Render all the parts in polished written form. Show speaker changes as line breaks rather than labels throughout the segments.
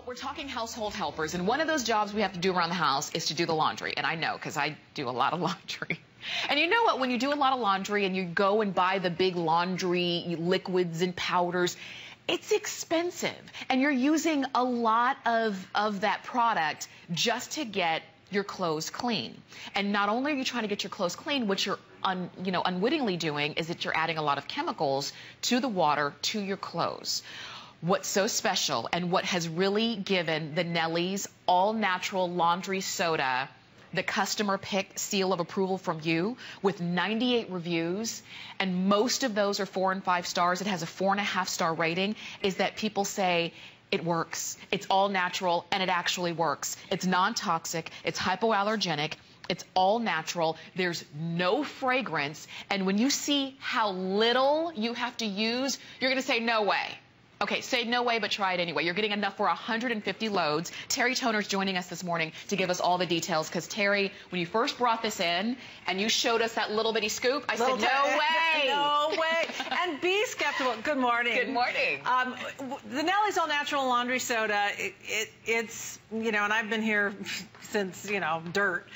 We're talking household helpers, and one of those jobs we have to do around the house is to do the laundry. And I know, because I do a lot of laundry. And you know what? When you do a lot of laundry and you go and buy the big laundry liquids and powders, it's expensive. And you're using a lot of that product just to get your clothes clean. And not only are you trying to get your clothes clean, what you're unwittingly doing is that you're adding a lot of chemicals to the water, to your clothes. What's so special and what has really given the Nellie's all-natural laundry soda the customer pick seal of approval from you with 98 reviews, and most of those are 4 and 5 stars. It has a 4.5-star rating, is that people say it works. It's all natural, and it actually works. It's non-toxic. It's hypoallergenic. It's all natural. There's no fragrance. And when you see how little you have to use, you're going to say, no way. Okay, say no way, but try it anyway. You're getting enough for 150 loads. Terry Toner's joining us this morning to give us all the details, because Terry, when you first brought this in and you showed us that little bitty scoop, I said, no way.
No way. And be skeptical. Good morning.
Good morning.
The Nellie's All Natural Laundry Soda, it's, you know, and I've been here since, you know, dirt.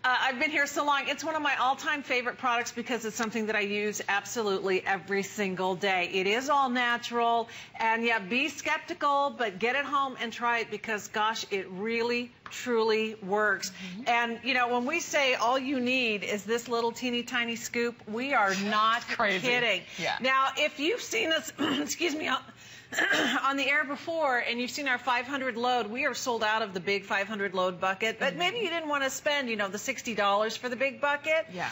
I've been here so long. It's one of my all-time favorite products because it's something that I use absolutely every single day. It is all natural, and yeah, be skeptical, but get it home and try it because, gosh, it really, truly works. And, you know, when we say all you need is this little teeny tiny scoop, we are not kidding.
Yeah.
Now, if you've seen us, excuse me, on the air before, and you've seen our 500 load, we are sold out of the big 500 load bucket, but maybe you didn't want to spend, you know, the $60 for the big bucket.
Yeah.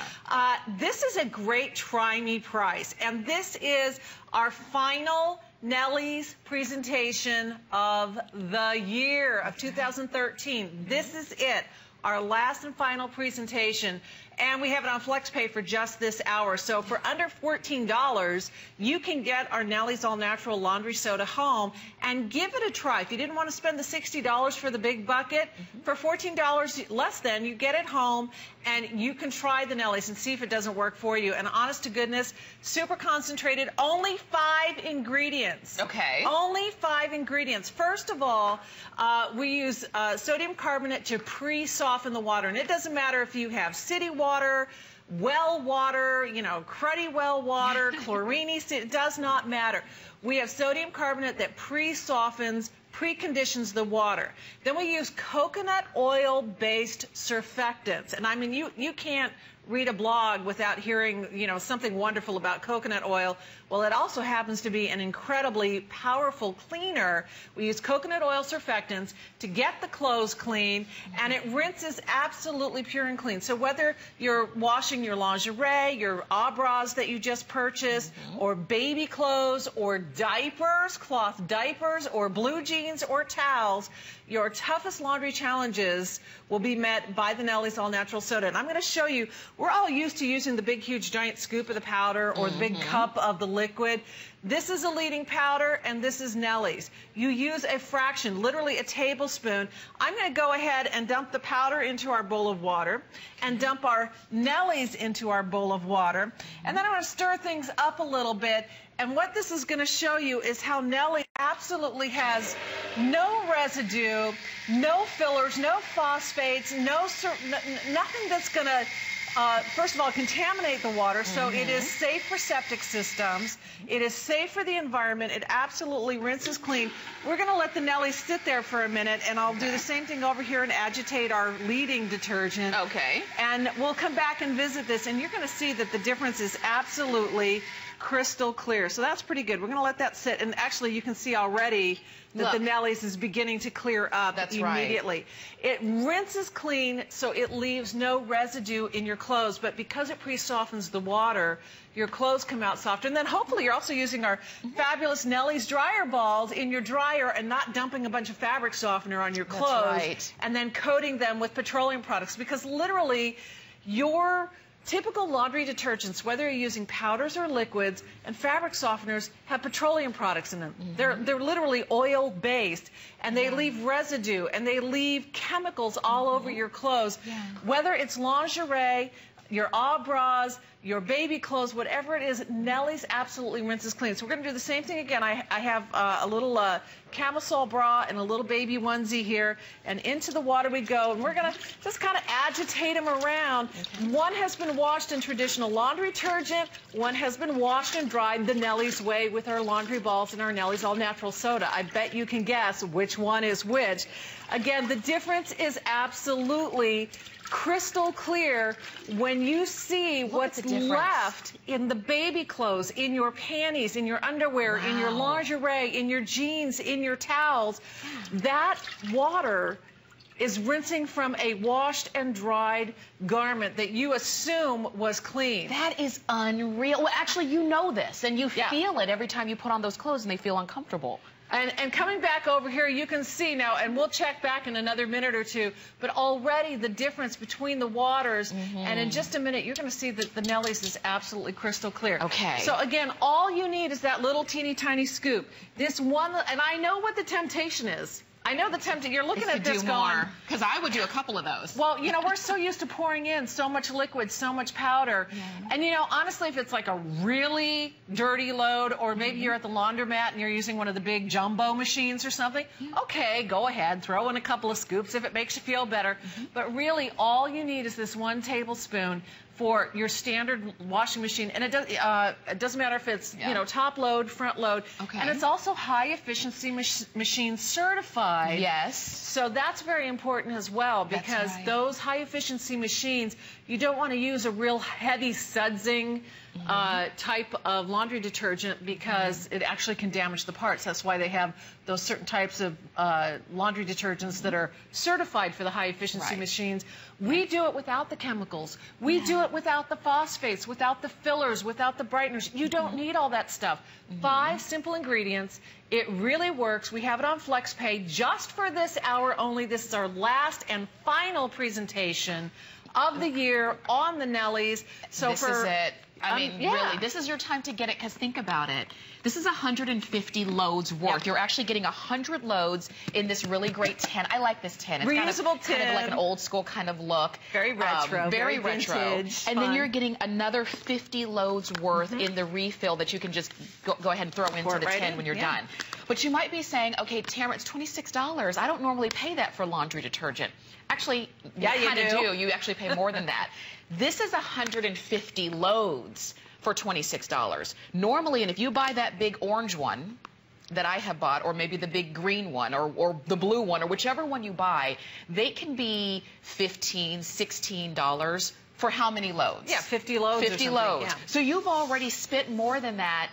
This is a great try me price, and this is our final Nellie's presentation of the year of 2013. This is it, our last and final presentation. And we have it on FlexPay for just this hour. So for under $14, you can get our Nellie's All Natural Laundry Soda home and give it a try. If you didn't want to spend the $60 for the big bucket, for $14 less than, you get it home and you can try the Nellie's and see if it doesn't work for you. And honest to goodness, super concentrated, only 5 ingredients.
Okay.
Only 5 ingredients. First of all, we use sodium carbonate to pre-soften the water. And it doesn't matter if you have city water, well water, you know, cruddy well water, chlorine, it does not matter. We have sodium carbonate that pre-softens, preconditions the water. Then we use coconut oil-based surfactants. And I mean, you can't read a blog without hearing, you know, something wonderful about coconut oil. Well, it also happens to be an incredibly powerful cleaner. We use coconut oil surfactants to get the clothes clean, and it rinses absolutely pure and clean. So whether you're washing your lingerie, your bras that you just purchased, or baby clothes, or diapers, cloth diapers, or blue jeans, or towels, your toughest laundry challenges will be met by the Nellie's All Natural Soda. And I'm going to show you, we're all used to using the big, huge, giant scoop of the powder or the big cup of the liquid. This is a leading powder, and this is Nellie's. You use a fraction, literally a tablespoon. I'm going to go ahead and dump the powder into our bowl of water and dump our Nellie's into our bowl of water. And then I'm going to stir things up a little bit. And what this is going to show you is how Nellie absolutely has no residue, no fillers, no phosphates, nothing that's going to first of all, contaminate the water, so it is safe for septic systems. It is safe for the environment. It absolutely rinses clean. We're going to let the Nellie's sit there for a minute, and I'll do the same thing over here and agitate our leading detergent.
Okay.
And we'll come back and visit this, and you're going to see that the difference is absolutely crystal clear. So that's pretty good. We're going to let that sit, and actually you can see already that the Nellie's is beginning to clear up immediately. It rinses clean, so it leaves no residue in your clothes, but because it pre-softens the water, your clothes come out softer. And then hopefully you're also using our fabulous Nellie's dryer balls in your dryer and not dumping a bunch of fabric softener on your clothes and then coating them with petroleum products, because literally your typical laundry detergents, whether you're using powders or liquids, and fabric softeners have petroleum products in them. They're literally oil-based, and they leave residue, and they leave chemicals all over your clothes. Whether it's lingerie, your bras, your baby clothes, whatever it is, Nellie's absolutely rinses clean. So we're going to do the same thing again. I have a little camisole bra and a little baby onesie here, and into the water we go, and we're going to just kind of agitate them around. Okay. One has been washed in traditional laundry detergent. One has been washed and dried the Nellie's way with our laundry balls and our Nellie's all-natural soda. I bet you can guess which one is which. Again, the difference is absolutely crystal clear when you see what's left in the baby clothes, in your panties, in your underwear, in your lingerie, in your jeans, in your towels. That water is rinsing from a washed and dried garment that you assume was clean.
That is unreal. Well, actually, you know this, and you feel it every time you put on those clothes and they feel uncomfortable.
And coming back over here, you can see now, and we'll check back in another minute or two, but already the difference between the waters, and in just a minute, you're going to see that the Nellie's is absolutely crystal clear.
Okay.
So again, all you need is that little teeny tiny scoop. This one, and I know what the temptation is. I know the temptation. You're looking at this going,
because I would do a couple of those.
Well, you know, we're so used to pouring in so much liquid, so much powder. And, you know, honestly, if it's like a really dirty load, or maybe you're at the laundromat and you're using one of the big jumbo machines or something, okay, go ahead, throw in a couple of scoops if it makes you feel better. But really, all you need is this 1 tablespoon for your standard washing machine, and it doesn't matter if it's you know, top load, front load, and it's also high efficiency machine certified.
Yes.
So that's very important as well, because those high efficiency machines, you don't want to use a real heavy sudsing type of laundry detergent, because it actually can damage the parts. That's why they have those certain types of laundry detergents that are certified for the high efficiency machines. We do it without the chemicals. We do it without the phosphates, without the fillers, without the brighteners. You don't need all that stuff. 5 simple ingredients. It really works. We have it on FlexPay just for this hour only. This is our last and final presentation of the year on the Nellie's. So
this is it. I mean, really, this is your time to get it, because think about it. This is 150 loads worth. You're actually getting 100 loads in this really great tin. I like this tin. It's
reusable tin.
Kind of like an old school kind of look.
Very retro.
Very retro.
Vintage,
and then you're getting another 50 loads worth in the refill that you can just go ahead and throw into the tin when you're done. But you might be saying, okay, Tamara, it's $26. I don't normally pay that for laundry detergent. Actually, you kind of do. You actually pay more than that. This is 150 loads for $26. Normally, and if you buy that big orange one that I have bought, or maybe the big green one, or the blue one, or whichever one you buy, they can be $15, $16 for how many loads?
Yeah, 50 loads.
50 loads. Yeah. So you've already spent more than that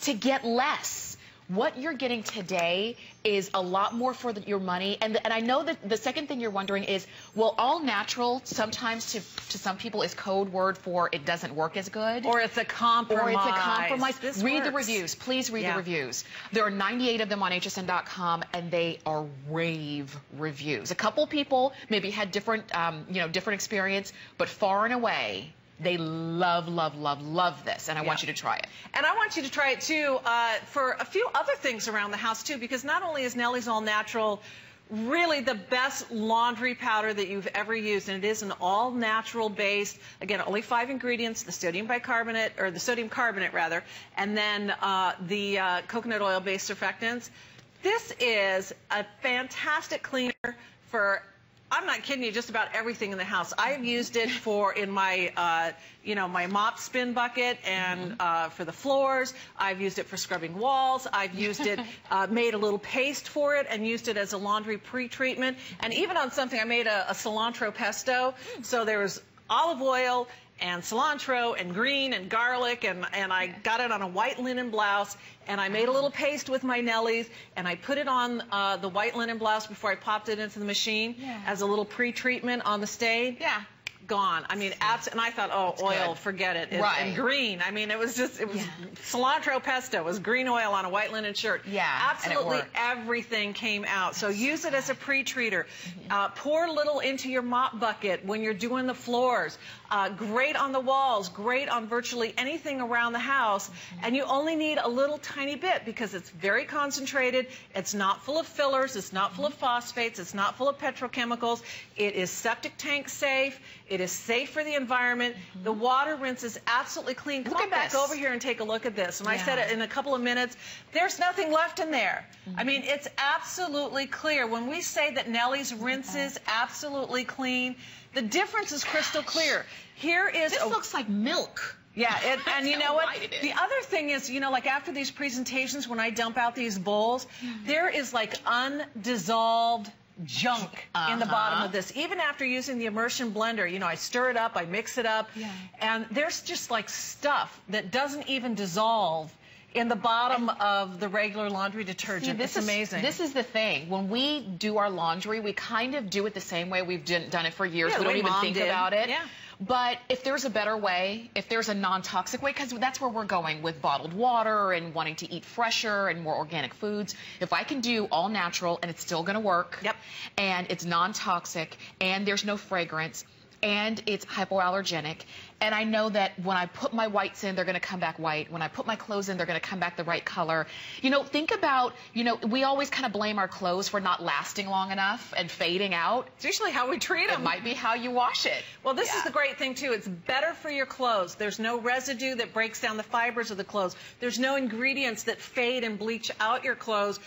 to get less. What you're getting today is a lot more for your money. And I know that the second thing you're wondering is, well, all natural sometimes to some people is code word for it doesn't work as good.
Or it's a compromise.
Or it's a compromise.
This
read
works.
The reviews. Please read the reviews. There are 98 of them on HSN.com, and they are rave reviews. A couple people maybe had different, different experience, but far and away, they love, love, love, love this, and I want you to try it.
And I want you to try it, too, for a few other things around the house, too, because not only is Nellie's All Natural really the best laundry powder that you've ever used, and it is an all-natural based, again, only 5 ingredients, the sodium bicarbonate, or the sodium carbonate, rather, and then the coconut oil-based surfactants. This is a fantastic cleaner for, I'm not kidding you, just about everything in the house. I have used it for in my, my mop spin bucket, and for the floors. I've used it for scrubbing walls. I've used it, made a little paste for it, and used it as a laundry pre-treatment. And even on something, I made a cilantro pesto. So there was olive oil and cilantro and green and garlic, and I got it on a white linen blouse, and I made a little paste with my Nellie's, and I put it on the white linen blouse before I popped it into the machine as a little pre-treatment on the stain. Yeah. Gone. I mean, and I thought, oh, that's oil, good. Forget it. And green. I mean, it was cilantro pesto. It was green oil on a white linen shirt. Yeah, absolutely everything came out. So use it as a pre-treater. Pour a little into your mop bucket when you're doing the floors. Great on the walls. Great on virtually anything around the house. And you only need a little tiny bit because it's very concentrated. It's not full of fillers. It's not full of phosphates. It's not full of petrochemicals. It is septic tank safe. It is safe for the environment. The water rinse is absolutely clean. Come on back over here and take a look at this. And I said it in a couple of minutes. There's nothing left in there. I mean, it's absolutely clear. When we say that Nellie's rinses absolutely clean, the difference is crystal clear. Here is
this looks like milk.
Yeah, and you know what? The other thing is, you know, like after these presentations, when I dump out these bowls, there is like undissolved junk in the bottom of this. Even after using the immersion blender, you know, I stir it up, I mix it up, and there's just like stuff that doesn't even dissolve in the bottom of the regular laundry detergent. It's amazing.
This is the thing. When we do our laundry, we kind of do it the same way we've done it for years. We don't even think about it. But if there's a better way, if there's a non-toxic way, because that's where we're going with bottled water and wanting to eat fresher and more organic foods, if I can do all natural and it's still going to work, and it's non-toxic, and there's no fragrance, and it's hypoallergenic, and I know that when I put my whites in, they're going to come back white. When I put my clothes in, they're going to come back the right color. You know, think about, you know, we always kind of blame our clothes for not lasting long enough and fading out.
It's usually how we treat them.
It might be how you wash it.
Well, this is the great thing, too. It's better for your clothes. There's no residue that breaks down the fibers of the clothes. There's no ingredients that fade and bleach out your clothes.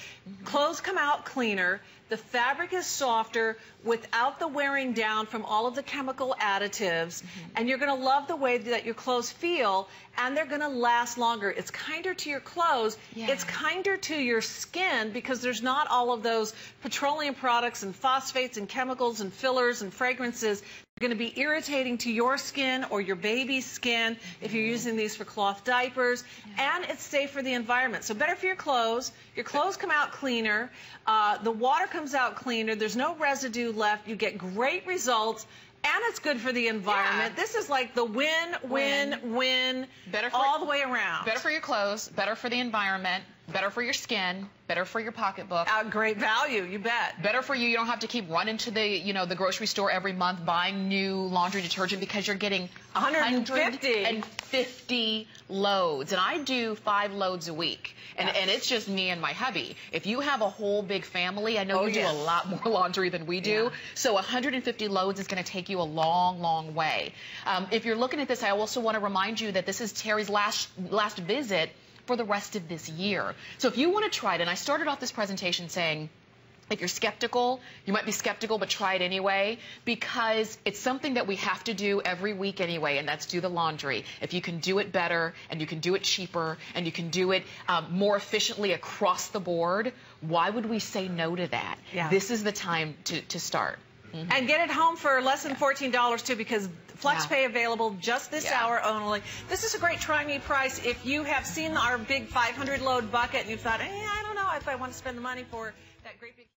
Clothes come out cleaner. The fabric is softer without the wearing down from all of the chemical additives. And you're going to love the way that your clothes feel, and they're going to last longer. It's kinder to your clothes. It's kinder to your skin because there's not all of those petroleum products and phosphates and chemicals and fillers and fragrances. They're going to be irritating to your skin or your baby's skin if you're using these for cloth diapers. And it's safe for the environment. So better for your clothes. Your clothes come out cleaner. The water comes out cleaner. There's no residue left. You get great results. And it's good for the environment. This is like the win-win-win all the way around.
Better for your clothes, better for the environment, better for your skin, better for your pocketbook.
Great value, you bet.
Better for you. You don't have to keep running to the, you know, the grocery store every month buying new laundry detergent because you're getting 150 loads. And I do 5 loads a week. And it's just me and my hubby. If you have a whole big family, I know you do a lot more laundry than we do. So 150 loads is going to take you a long, long way. If you're looking at this, I also want to remind you that this is Terry's last visit for the rest of this year. So if you want to try it, and I started off this presentation saying, if you're skeptical, you might be skeptical, but try it anyway, because it's something that we have to do every week anyway, and that's do the laundry. If you can do it better, and you can do it cheaper, and you can do it more efficiently across the board, why would we say no to that? This is the time to start.
And get it home for less than $14 too, because FlexPay available just this hour only. This is a great try me price. If you have seen our big 500 load bucket and you thought, I don't know if I want to spend the money for that great big